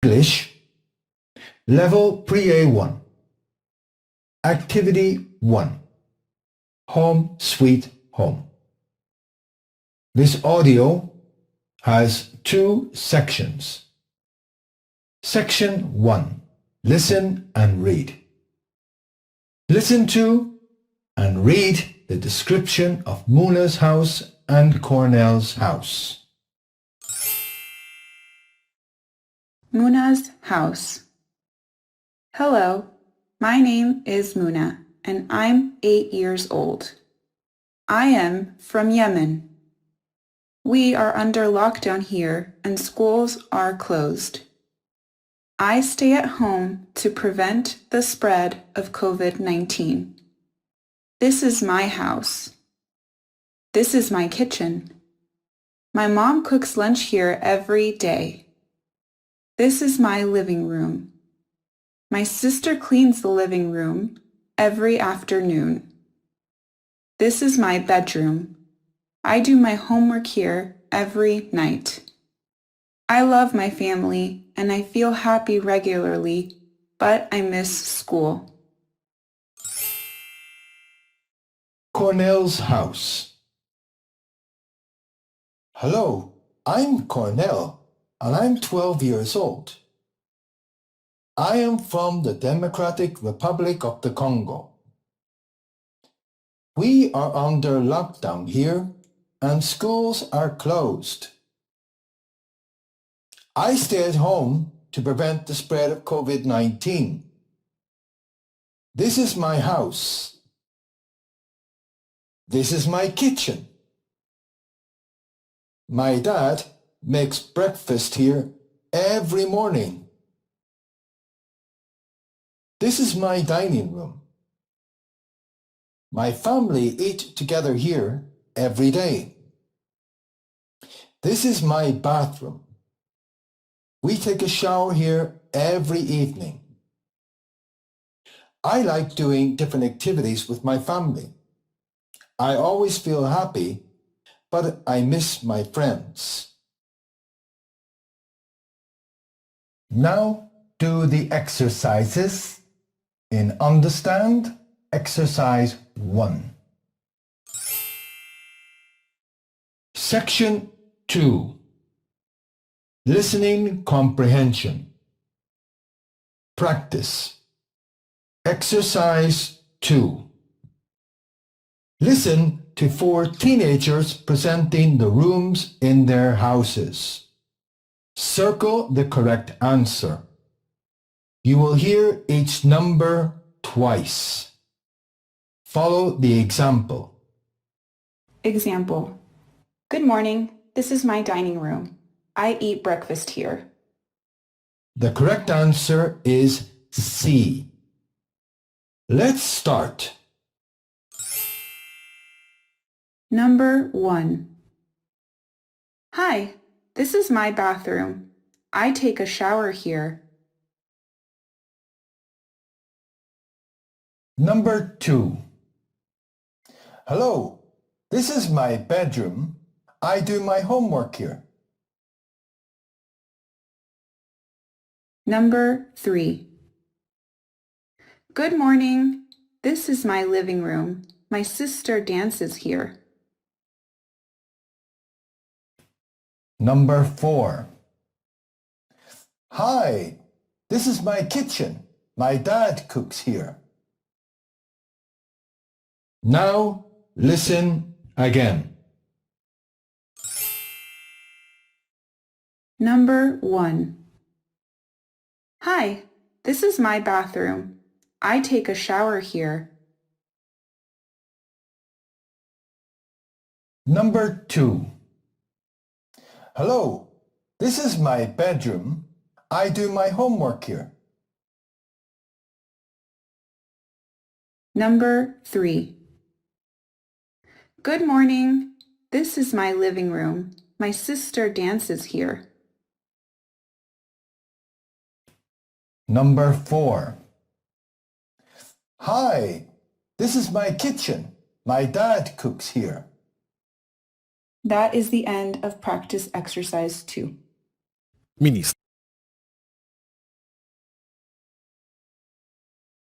English, Level Pre-A1, Activity 1, Home Sweet Home. This audio has 2 sections. Section 1. Listen and read. Listen to and read the description of Muna's house and Cornell's house. Muna's house. Hello, my name is Muna and I'm 8 years old. I am from Yemen. We are under lockdown here and schools are closed. I stay at home to prevent the spread of COVID-19. This is my house. This is my kitchen. My mom cooks lunch here every day. This is my living room. My sister cleans the living room every afternoon. This is my bedroom. I do my homework here every night. I love my family and I feel happy regularly, but I miss school. Cornell's house. Hello, I'm Cornell and I'm 12 years old. I am from the Democratic Republic of the Congo. We are under lockdown here and schools are closed. I stay at home to prevent the spread of COVID-19. This is my house. This is my kitchen. My dad makes breakfast here every morning. This is my dining room. My family eat together here every day. This is my bathroom. We take a shower here every evening. I like doing different activities with my family. I always feel happy, but I miss my friends. Now do the exercises in Understand, Exercise 1. Section 2. Listening Comprehension. Practice. Exercise 2. Listen to 4 teenagers presenting the rooms in their houses. Circle the correct answer. You will hear each number twice. Follow the example. Example. Good morning. This is my dining room. I eat breakfast here. The correct answer is C. Let's start. Number 1. Hi, this is my bathroom. I take a shower here. Number 2. Hello, this is my bedroom. I do my homework here. Number 3. Good morning. This is my living room. My sister dances here. Number 4. Hi, this is my kitchen. My dad cooks here. Now listen again. Number 1. Hi, this is my bathroom. I take a shower here. Number 2. Hello, this is my bedroom. I do my homework here. Number 3. Good morning. This is my living room. My sister dances here. Number 4. Hi, this is my kitchen. My dad cooks here. That is the end of practice exercise 2. Ministro.